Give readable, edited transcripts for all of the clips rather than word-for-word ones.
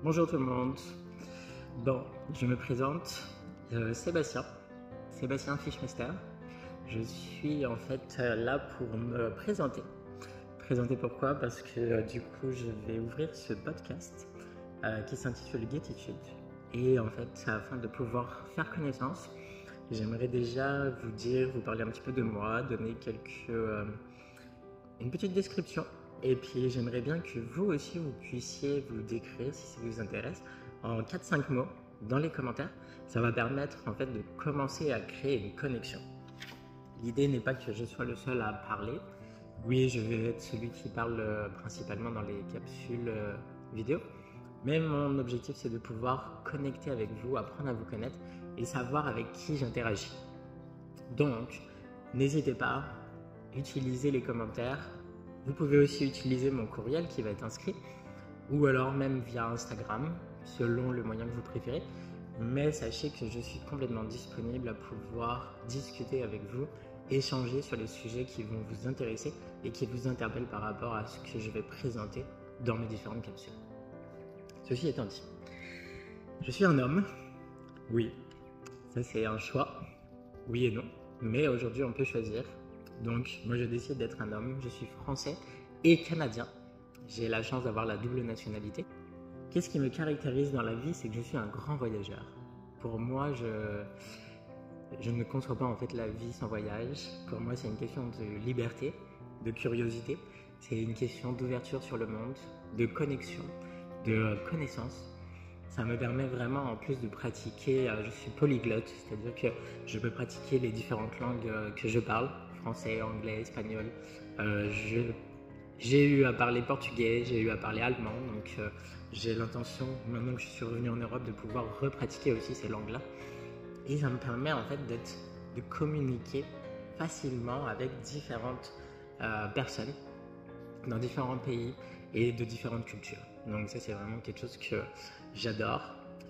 Bonjour tout le monde. Bon, je me présente, Sébastien Fischmeister. Je suis en fait là pour me présenter. Présenter pourquoi? Parce que du coup je vais ouvrir ce podcast qui s'intitule Getitude. Et en fait, afin de pouvoir faire connaissance, j'aimerais déjà vous parler un petit peu de moi, donner une petite description. Et puis j'aimerais bien que vous aussi vous puissiez vous décrire si ça vous intéresse en 4-5 mots dans les commentaires. Ça va permettre en fait de commencer à créer une connexion. L'idée n'est pas que je sois le seul à parler. Oui, je vais être celui qui parle principalement dans les capsules vidéo. Mais mon objectif, c'est de pouvoir connecter avec vous, apprendre à vous connaître et savoir avec qui j'interagis. Donc, n'hésitez pas, utilisez les commentaires. Vous pouvez aussi utiliser mon courriel qui va être inscrit ou alors même via Instagram, selon le moyen que vous préférez. Mais sachez que je suis complètement disponible à pouvoir discuter avec vous, échanger sur les sujets qui vont vous intéresser et qui vous interpellent par rapport à ce que je vais présenter dans mes différentes capsules. Ceci étant dit, je suis un homme, oui, ça c'est un choix, oui et non, mais aujourd'hui on peut choisir. Donc moi je décide d'être un homme, je suis français et canadien, j'ai la chance d'avoir la double nationalité. Qu'est-ce qui me caractérise dans la vie? C'est que je suis un grand voyageur. Pour moi, je ne conçois pas en fait la vie sans voyage. Pour moi, c'est une question de liberté, de curiosité. C'est une question d'ouverture sur le monde, de connexion, de connaissance. Ça me permet vraiment en plus de pratiquer, je suis polyglotte, c'est-à-dire que je peux pratiquer les différentes langues que je parle, français, anglais, espagnol. J'ai eu à parler portugais, j'ai eu à parler allemand, donc j'ai l'intention, maintenant que je suis revenu en Europe, de pouvoir repratiquer aussi ces langues-là. Et ça me permet en fait de communiquer facilement avec différentes personnes dans différents pays et de différentes cultures. Donc ça, c'est vraiment quelque chose que j'adore.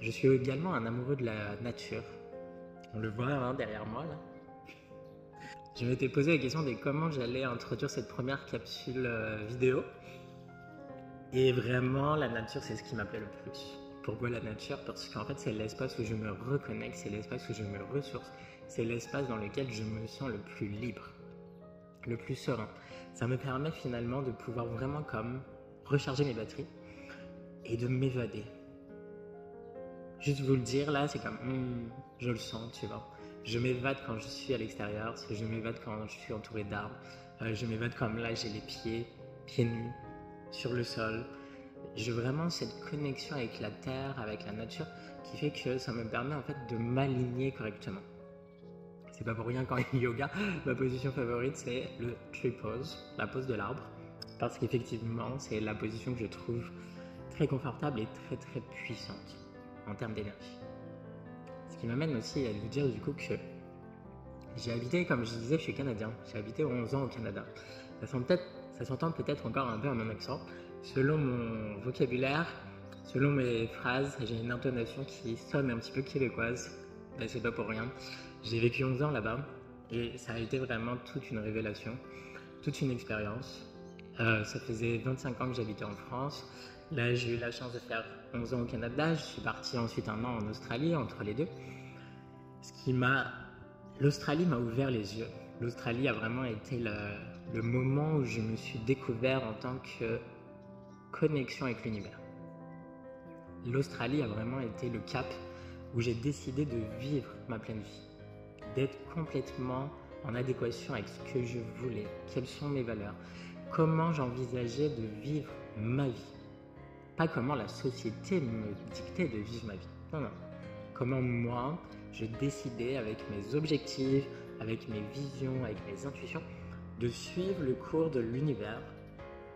Je suis également un amoureux de la nature. On le voit derrière moi là. Je m'étais posé la question de comment j'allais introduire cette première capsule vidéo. Et vraiment, la nature, c'est ce qui m'appelait le plus. Pourquoi la nature? Parce qu'en fait, c'est l'espace où je me reconnecte, c'est l'espace où je me ressource, c'est l'espace dans lequel je me sens le plus libre, le plus serein. Ça me permet finalement de pouvoir vraiment comme recharger mes batteries et de m'évader. Juste vous le dire là, c'est comme, je le sens, tu vois. Je m'évade quand je suis à l'extérieur, je m'évade quand je suis entouré d'arbres, je m'évade comme là, j'ai les pieds nus, sur le sol. J'ai vraiment cette connexion avec la terre, avec la nature, qui fait que ça me permet en fait de m'aligner correctement. C'est pas pour rien qu'en yoga, ma position favorite c'est le tree pose, la pose de l'arbre, parce qu'effectivement c'est la position que je trouve très confortable et très très puissante en termes d'énergie. Ce qui m'amène aussi à vous dire du coup que j'ai habité, comme je disais, je suis canadien, j'ai habité 11 ans au Canada. Ça s'entend peut-être encore un peu à mon accent. Selon mon vocabulaire, selon mes phrases, j'ai une intonation qui sonne un petit peu québécoise. Ben, c'est pas pour rien. J'ai vécu 11 ans là-bas et ça a été vraiment toute une révélation, toute une expérience. Ça faisait 25 ans que j'habitais en France. Là, j'ai eu la chance de faire 11 ans au Canada. Je suis parti ensuite un an en Australie, entre les deux. L'Australie m'a ouvert les yeux. L'Australie a vraiment été le moment où je me suis découvert en tant que connexion avec l'univers. L'Australie a vraiment été le cap où j'ai décidé de vivre ma pleine vie, d'être complètement en adéquation avec ce que je voulais, quelles sont mes valeurs, comment j'envisageais de vivre ma vie. Pas comment la société me dictait de vivre ma vie. Non. Comment moi, je décidais avec mes objectifs, avec mes visions, avec mes intuitions, de suivre le cours de l'univers,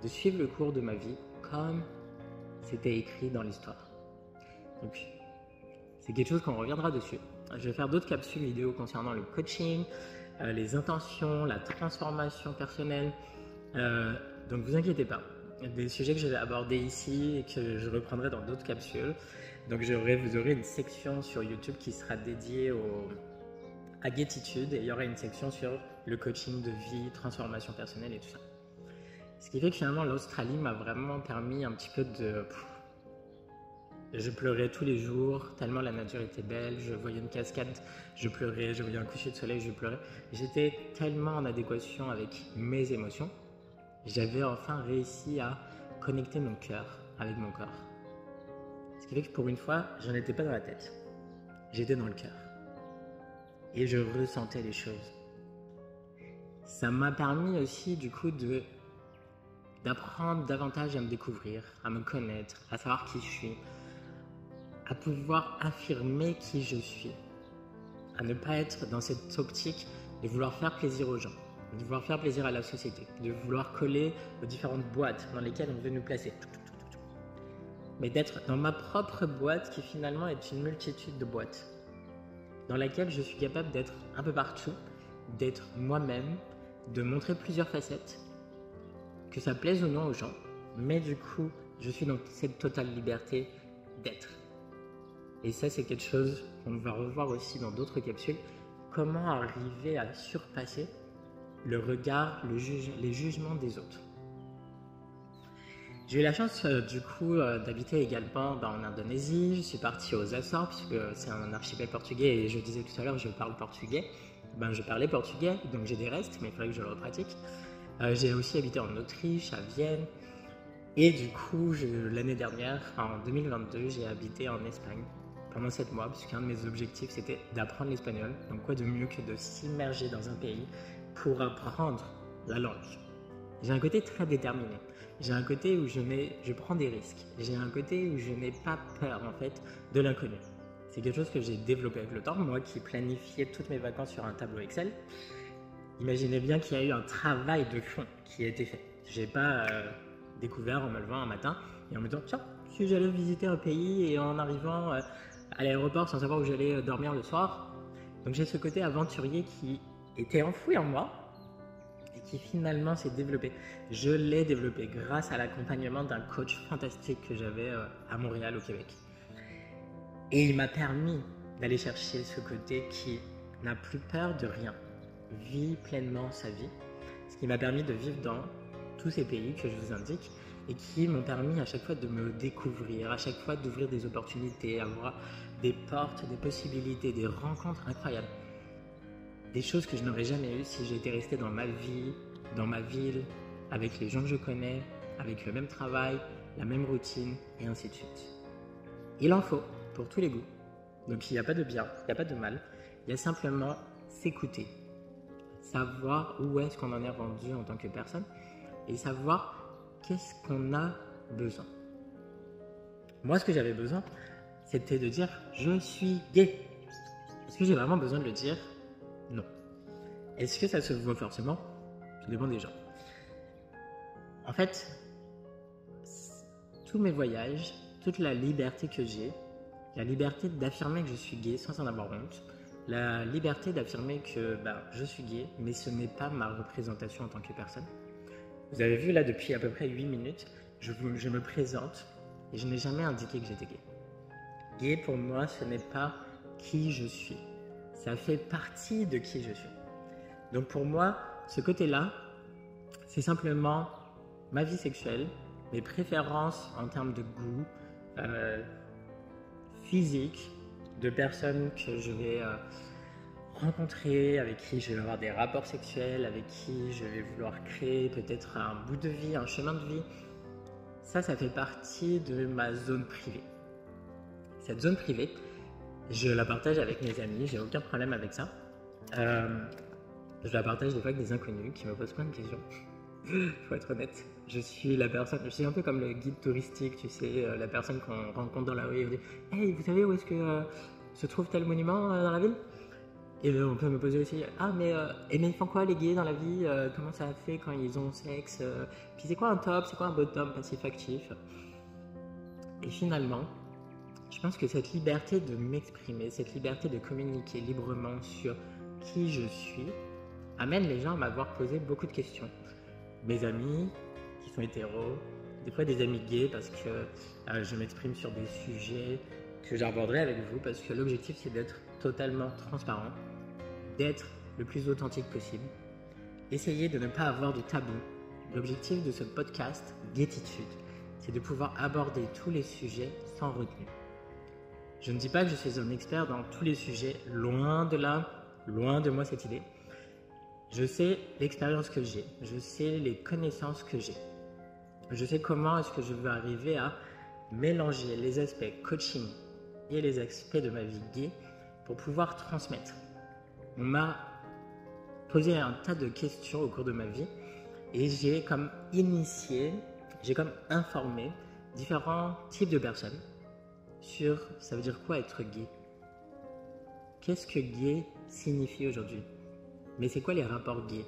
de suivre le cours de ma vie comme c'était écrit dans l'histoire. Donc, c'est quelque chose qu'on reviendra dessus. Je vais faire d'autres capsules vidéo concernant le coaching, les intentions, la transformation personnelle. Donc, vous inquiétez pas. Des sujets que je vais aborder ici et que je reprendrai dans d'autres capsules. Donc, vous aurez une section sur YouTube qui sera dédiée à Getitude et il y aura une section sur le coaching de vie, transformation personnelle et tout ça. Ce qui fait que finalement l'Australie m'a vraiment permis un petit peu Je pleurais tous les jours, tellement la nature était belle. Je voyais une cascade, je pleurais. Je voyais un coucher de soleil, je pleurais. J'étais tellement en adéquation avec mes émotions. J'avais enfin réussi à connecter mon cœur avec mon corps. Ce qui fait que pour une fois, je n'étais pas dans la tête. J'étais dans le cœur. Et je ressentais les choses. Ça m'a permis aussi du coup d'apprendre davantage à me découvrir, à me connaître, à savoir qui je suis, à pouvoir affirmer qui je suis, à ne pas être dans cette optique de vouloir faire plaisir aux gens, de vouloir faire plaisir à la société, de vouloir coller aux différentes boîtes dans lesquelles on veut nous placer, mais d'être dans ma propre boîte qui finalement est une multitude de boîtes, dans laquelle je suis capable d'être un peu partout, d'être moi-même, de montrer plusieurs facettes, que ça plaise ou non aux gens, mais du coup, je suis dans cette totale liberté d'être. Et ça, c'est quelque chose qu'on va revoir aussi dans d'autres capsules. Comment arriver à surpasser le regard, les jugements des autres. J'ai eu la chance d'habiter également en Indonésie. Je suis parti aux Açores puisque c'est un archipel portugais et je disais tout à l'heure je parle portugais. Je parlais portugais, donc j'ai des restes, mais il fallait que je le repratique. J'ai aussi habité en Autriche, à Vienne. Et du coup, l'année dernière, en 2022, j'ai habité en Espagne pendant 7 mois, puisqu'un de mes objectifs, c'était d'apprendre l'espagnol. Donc quoi de mieux que de s'immerger dans un pays pour apprendre la langue. J'ai un côté très déterminé. J'ai un côté où je prends des risques. J'ai un côté où je n'ai pas peur, en fait, de l'inconnu. C'est quelque chose que j'ai développé avec le temps. Moi qui planifiais toutes mes vacances sur un tableau Excel, imaginez bien qu'il y a eu un travail de fond qui a été fait. Je n'ai pas découvert en me levant un matin et en me disant tiens, si j'allais visiter un pays et en arrivant à l'aéroport sans savoir où j'allais dormir le soir. Donc j'ai ce côté aventurier qui était enfoui en moi et qui finalement s'est développé. Je l'ai développé grâce à l'accompagnement d'un coach fantastique que j'avais à Montréal au Québec. Et il m'a permis d'aller chercher ce côté qui n'a plus peur de rien, vit pleinement sa vie, ce qui m'a permis de vivre dans tous ces pays que je vous indique et qui m'ont permis à chaque fois de me découvrir, à chaque fois d'ouvrir des opportunités, avoir des portes, des possibilités, des rencontres incroyables. Des choses que je n'aurais jamais eues si j'étais resté dans ma vie, dans ma ville, avec les gens que je connais, avec le même travail, la même routine et ainsi de suite. Il en faut pour tous les goûts. Donc il n'y a pas de bien, il n'y a pas de mal, il y a simplement s'écouter, savoir où est-ce qu'on en est rendu en tant que personne et savoir qu'est-ce qu'on a besoin. Moi, ce que j'avais besoin, c'était de dire « je suis gay ». Est-ce que j'ai vraiment besoin de le dire? Non. Est-ce que ça se voit forcément? Ça dépend des gens. En fait, tous mes voyages, toute la liberté que j'ai, la liberté d'affirmer que je suis gay sans en avoir honte, la liberté d'affirmer que je suis gay, mais ce n'est pas ma représentation en tant que personne. Vous avez vu là, depuis à peu près 8 minutes, je me présente et je n'ai jamais indiqué que j'étais gay. Gay, pour moi, ce n'est pas qui je suis. Ça fait partie de qui je suis. Donc pour moi, ce côté-là, c'est simplement ma vie sexuelle, mes préférences en termes de goût, physique, de personnes que je vais rencontrer, avec qui je vais avoir des rapports sexuels, avec qui je vais vouloir créer peut-être un bout de vie, un chemin de vie. Ça fait partie de ma zone privée. Cette zone privée, je la partage avec mes amis, j'ai aucun problème avec ça. Je la partage des fois avec des inconnus qui me posent plein de questions. Faut être honnête, je suis un peu comme le guide touristique, tu sais, la personne qu'on rencontre dans la rue et on dit « Hey, vous savez où est-ce que se trouve tel monument dans la ville ?» Et on peut me poser aussi « Ah, mais ils font quoi les gays dans la vie? Comment ça fait quand ils ont sexe? Puis c'est quoi un top? C'est quoi un bottom passif-actif ?» Et finalement, je pense que cette liberté de m'exprimer, cette liberté de communiquer librement sur qui je suis, amène les gens à m'avoir posé beaucoup de questions. Mes amis qui sont hétéros, des fois des amis gays parce que je m'exprime sur des sujets que j'aborderai avec vous parce que l'objectif c'est d'être totalement transparent, d'être le plus authentique possible, essayer de ne pas avoir de tabou. L'objectif de ce podcast Gaititude, c'est de pouvoir aborder tous les sujets sans retenue. Je ne dis pas que je suis un expert dans tous les sujets, loin de là, loin de moi cette idée. Je sais l'expérience que j'ai, je sais les connaissances que j'ai. Je sais comment est-ce que je veux arriver à mélanger les aspects coaching et les aspects de ma vie gay pour pouvoir transmettre. On m'a posé un tas de questions au cours de ma vie et j'ai comme initié, j'ai comme informé différents types de personnes sur ça veut dire quoi être gay. Qu'est-ce que gay signifie aujourd'hui? Mais c'est quoi les rapports gays?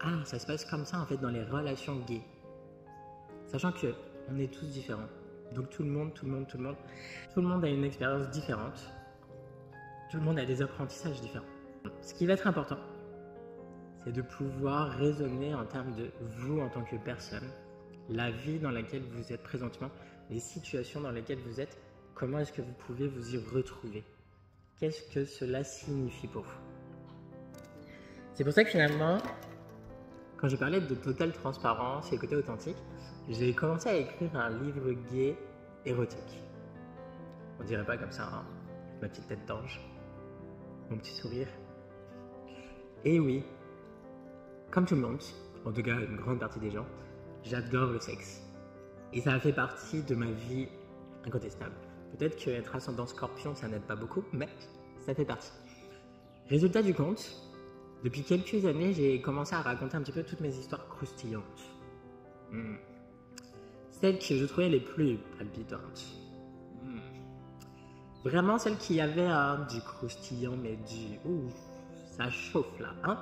Ah, ça se passe comme ça en fait dans les relations gays. Sachant que on est tous différents. Donc tout le monde a une expérience différente. Tout le monde a des apprentissages différents. Ce qui va être important, c'est de pouvoir raisonner en termes de vous en tant que personne, la vie dans laquelle vous êtes présentement, les situations dans lesquelles vous êtes, comment est-ce que vous pouvez vous y retrouver? Qu'est-ce que cela signifie pour vous? C'est pour ça que finalement, quand je parlais de totale transparence et côté authentique, j'ai commencé à écrire un livre gay érotique. On dirait pas comme ça, hein? Ma petite tête d'ange, mon petit sourire. Et oui, comme tout le monde, en tout cas une grande partie des gens, j'adore le sexe. Et ça a fait partie de ma vie incontestable. Peut-être qu'être ascendant Scorpion, ça n'aide pas beaucoup, mais ça fait partie. Résultat du compte, depuis quelques années, j'ai commencé à raconter un petit peu toutes mes histoires croustillantes. Celles que je trouvais les plus palpitantes. Vraiment celles qui avaient du croustillant, mais ça chauffe là, hein?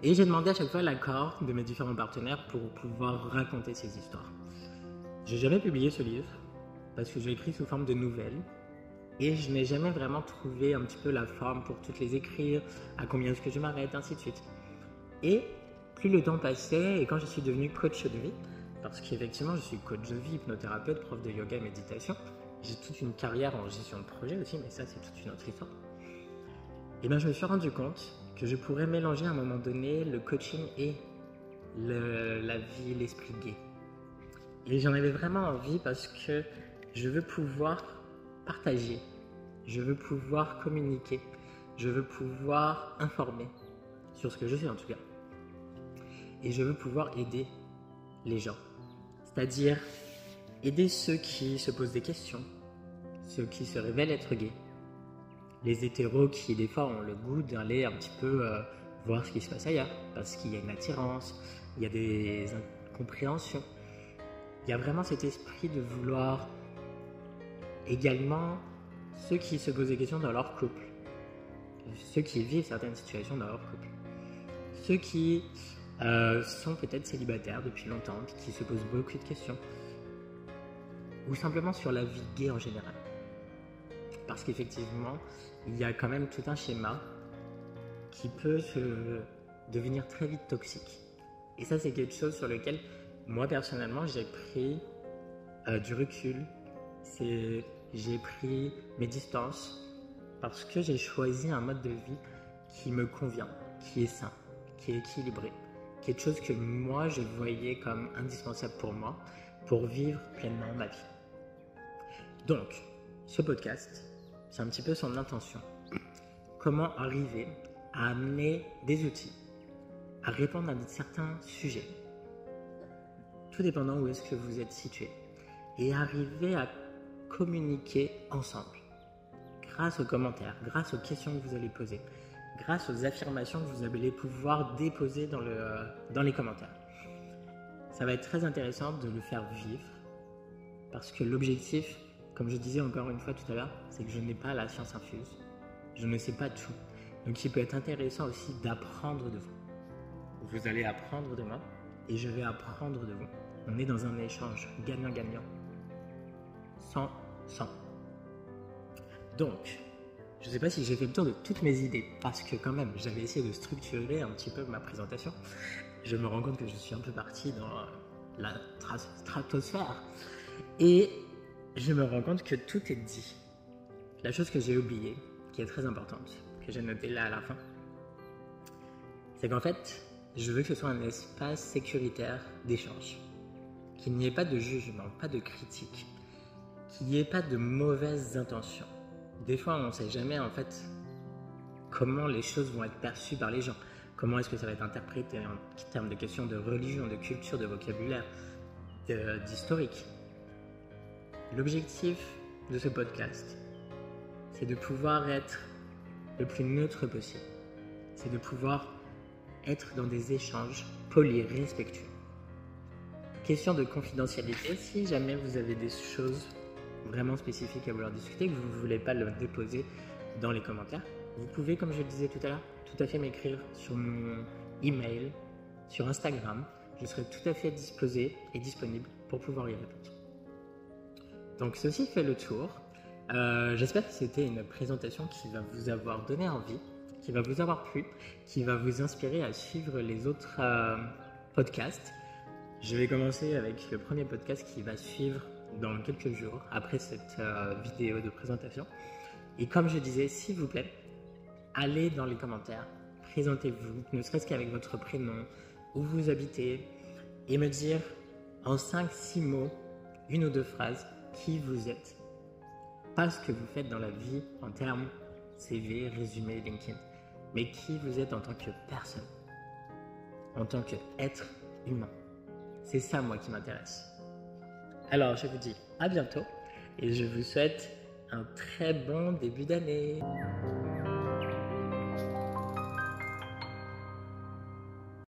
Et j'ai demandé à chaque fois l'accord de mes différents partenaires pour pouvoir raconter ces histoires. J'ai jamais publié ce livre parce que je l'ai écrit sous forme de nouvelles et je n'ai jamais vraiment trouvé un petit peu la forme pour toutes les écrire, à combien est-ce que je m'arrête, ainsi de suite. Et plus le temps passait et quand je suis devenu coach de vie, parce qu'effectivement je suis coach de vie, hypnothérapeute, prof de yoga et méditation, j'ai toute une carrière en gestion de projet aussi, mais ça c'est toute une autre histoire. Et bien je me suis rendu compte que je pourrais mélanger à un moment donné le coaching et la vie, l'esprit gay. Et j'en avais vraiment envie parce que je veux pouvoir partager, je veux pouvoir communiquer, je veux pouvoir informer sur ce que je fais en tout cas. Et je veux pouvoir aider les gens, c'est-à-dire aider ceux qui se posent des questions, ceux qui se révèlent être gays, les hétéros qui des fois ont le goût d'aller un petit peu voir ce qui se passe ailleurs, parce qu'il y a une attirance, il y a des incompréhensions. Il y a vraiment cet esprit de vouloir également ceux qui se posent des questions dans leur couple, ceux qui vivent certaines situations dans leur couple, ceux qui sont peut-être célibataires depuis longtemps, qui se posent beaucoup de questions, ou simplement sur la vie gay en général. Parce qu'effectivement, il y a quand même tout un schéma qui peut devenir très vite toxique. Et ça, c'est quelque chose sur lequel, moi, personnellement, j'ai pris du recul. J'ai pris mes distances parce que j'ai choisi un mode de vie qui me convient, qui est sain, qui est équilibré. Quelque chose que moi, je voyais comme indispensable pour moi, pour vivre pleinement ma vie. Donc, ce podcast, c'est un petit peu son intention. Comment arriver à amener des outils, à répondre à certains sujets, tout dépendant où est-ce que vous êtes situé, et arriver à communiquer ensemble, grâce aux commentaires, grâce aux questions que vous allez poser, grâce aux affirmations que vous allez pouvoir déposer dans les commentaires. Ça va être très intéressant de le faire vivre, parce que l'objectif, comme je disais encore une fois tout à l'heure, c'est que je n'ai pas la science infuse. Je ne sais pas tout. Donc il peut être intéressant aussi d'apprendre de vous. Vous allez apprendre de moi et je vais apprendre de vous. On est dans un échange gagnant-gagnant. 100. Donc, je ne sais pas si j'ai fait le tour de toutes mes idées parce que quand même, j'avais essayé de structurer un petit peu ma présentation. Je me rends compte que je suis un peu parti dans la stratosphère et je me rends compte que tout est dit. La chose que j'ai oubliée, qui est très importante, que j'ai notée là à la fin, c'est qu'en fait, je veux que ce soit un espace sécuritaire d'échange. Qu'il n'y ait pas de jugement, pas de critique. qu'il n'y ait pas de mauvaises intentions. Des fois, on ne sait jamais en fait comment les choses vont être perçues par les gens. Comment est-ce que ça va être interprété en termes de questions de religion, de culture, de vocabulaire, d'historique. L'objectif de ce podcast, c'est de pouvoir être le plus neutre possible. C'est de pouvoir être dans des échanges polis, respectueux. Question de confidentialité, si jamais vous avez des choses vraiment spécifiques à vouloir discuter, que vous ne voulez pas le déposer dans les commentaires, vous pouvez, comme je le disais tout à l'heure, tout à fait m'écrire sur mon email, sur Instagram. Je serai tout à fait disposé et disponible pour pouvoir y répondre. Donc ceci fait le tour. J'espère que c'était une présentation qui va vous avoir donné envie, qui va vous avoir plu, qui va vous inspirer à suivre les autres podcasts. Je vais commencer avec le premier podcast qui va suivre dans quelques jours après cette vidéo de présentation. Et comme je disais, s'il vous plaît, allez dans les commentaires, présentez-vous, ne serait-ce qu'avec votre prénom, où vous habitez, et me dire en 5-6 mots, une ou deux phrases, qui vous êtes. Pas ce que vous faites dans la vie en termes CV, résumé, LinkedIn, mais qui vous êtes en tant que personne, en tant qu'être humain. C'est ça, moi, qui m'intéresse. Alors, je vous dis à bientôt et je vous souhaite un très bon début d'année.